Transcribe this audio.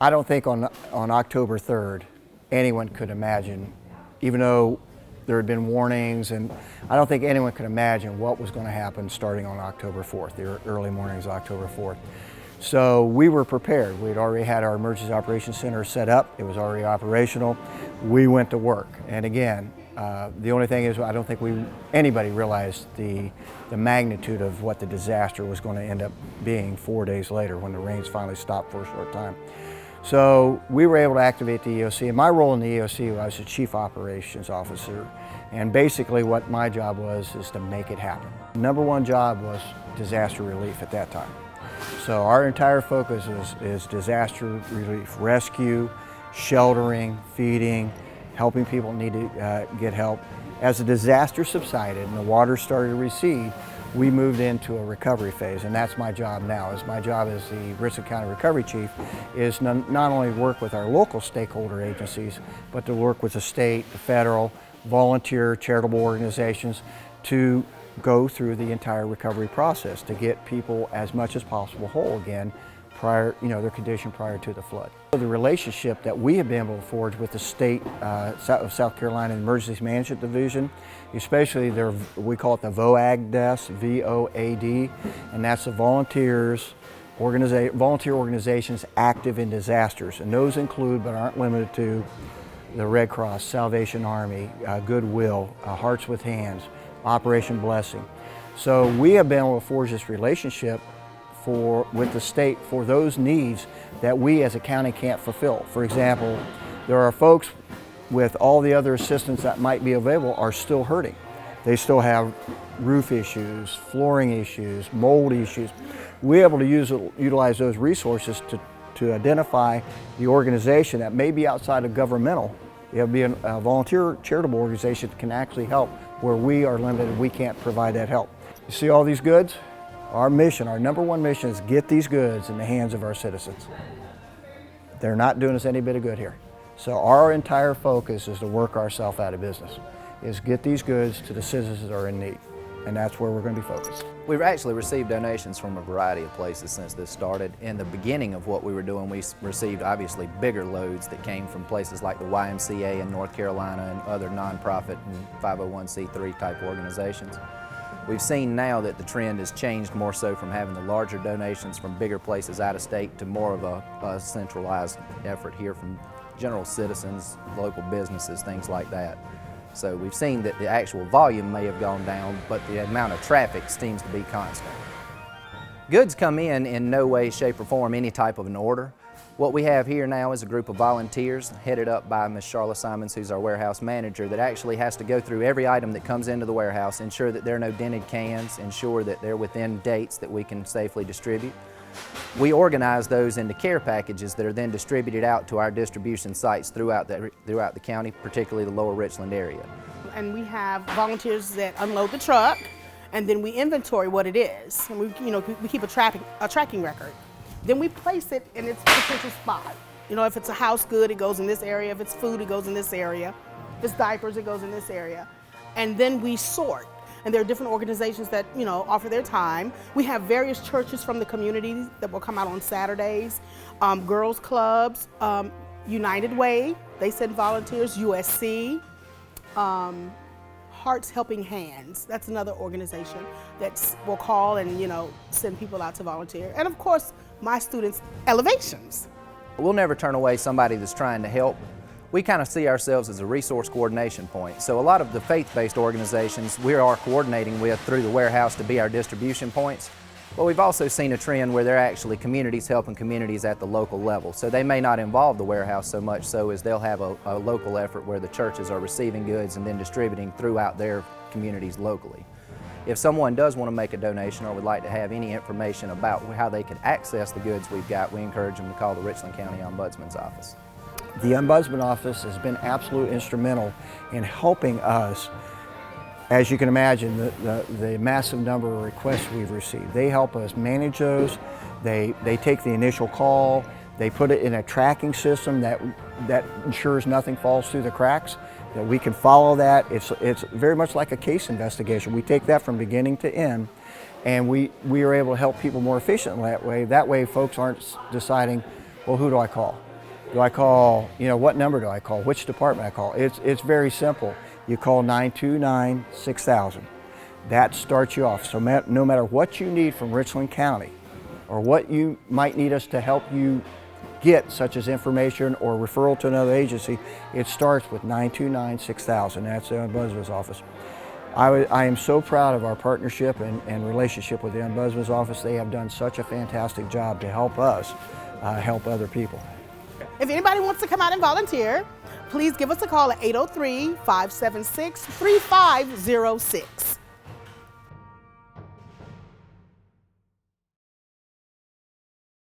I don't think on October 3rd anyone could imagine, even though there had been warnings, and I don't think anyone could imagine what was going to happen starting on October 4th, the early mornings of October 4th. So we were prepared. We'd already had our emergency operations center set up. It was already operational. We went to work. And again, the only thing is I don't think anybody realized the magnitude of what the disaster was going to end up being 4 days later when the rains finally stopped for a short time. So we were able to activate the EOC, and my role in the EOC was the Chief Operations Officer, and basically what my job was is to make it happen. Number one job was disaster relief at that time. So our entire focus is disaster relief, rescue, sheltering, feeding, helping people need to get help. As the disaster subsided and the water started to recede, we moved into a recovery phase, and that's my job now. My job as the Richland County Recovery Chief is not only work with our local stakeholder agencies, but to work with the state, the federal, volunteer, charitable organizations to go through the entire recovery process to get people as much as possible whole again prior, their condition prior to the flood. The relationship that we have been able to forge with the state of South Carolina Emergency Management Division, especially we call it the VOAD desk, VOAD, and that's the volunteer organizations active in disasters, and those include but aren't limited to the Red Cross, Salvation Army, Goodwill, Hearts with Hands, Operation Blessing. So we have been able to forge this relationship with the state for those needs that we as a county can't fulfill. For example, there are folks with all the other assistance that might be available are still hurting. They still have roof issues, flooring issues, mold issues. We're able to utilize those resources to identify the organization that may be outside of governmental. It would be a volunteer charitable organization that can actually help where we are limited, we can't provide that help. You see all these goods? Our mission, our number one mission is get these goods in the hands of our citizens. They're not doing us any bit of good here. So our entire focus is to work ourselves out of business, is get these goods to the citizens that are in need. And that's where we're going to be focused. We've actually received donations from a variety of places since this started. In the beginning of what we were doing, we received obviously bigger loads that came from places like the YMCA in North Carolina and other nonprofit and 501c3 type organizations. We've seen now that the trend has changed more so from having the larger donations from bigger places out of state to more of a centralized effort here from general citizens, local businesses, things like that. So we've seen that the actual volume may have gone down, but the amount of traffic seems to be constant. Goods come in no way, shape, or form any type of an order. What we have here now is a group of volunteers headed up by Ms. Charlotte Simons, who's our warehouse manager, that actually has to go through every item that comes into the warehouse, ensure that there are no dented cans, ensure that they're within dates that we can safely distribute. We organize those into care packages that are then distributed out to our distribution sites throughout the county, particularly the lower Richland area. And we have volunteers that unload the truck, and then we inventory what it is. And we keep a tracking record. Then we place it in its potential spot. If it's a house good, it goes in this area. If it's food, it goes in this area. If it's diapers, it goes in this area. And then we sort. And there are different organizations that, offer their time. We have various churches from the community that will come out on Saturdays, girls clubs, United Way, they send volunteers, USC, Hearts Helping Hands, that's another organization that will call and, send people out to volunteer. And of course, my students' elevations. We'll never turn away somebody that's trying to help. We kind of see ourselves as a resource coordination point. So a lot of the faith-based organizations we are coordinating with through the warehouse to be our distribution points. But we've also seen a trend where they're actually communities helping communities at the local level. So they may not involve the warehouse so much so as they'll have a local effort where the churches are receiving goods and then distributing throughout their communities locally. If someone does want to make a donation or would like to have any information about how they can access the goods we've got, we encourage them to call the Richland County Ombudsman's office. The Ombudsman Office has been absolutely instrumental in helping us. As you can imagine, the massive number of requests we've received. They help us manage those. They take the initial call. They put it in a tracking system that ensures nothing falls through the cracks, that we can follow that. It's very much like a case investigation. We take that from beginning to end, and we are able to help people more efficiently that way. That way folks aren't deciding, well, who do I call? Do I call, what number do I call? Which department I call? It's very simple. You call 929-6000. That starts you off. So no matter what you need from Richland County or what you might need us to help you get, such as information or referral to another agency, it starts with 929-6000. That's the Ombudsman's office. I am so proud of our partnership and relationship with the Ombudsman's office. They have done such a fantastic job to help us help other people. If anybody wants to come out and volunteer, please give us a call at 803-576-3506.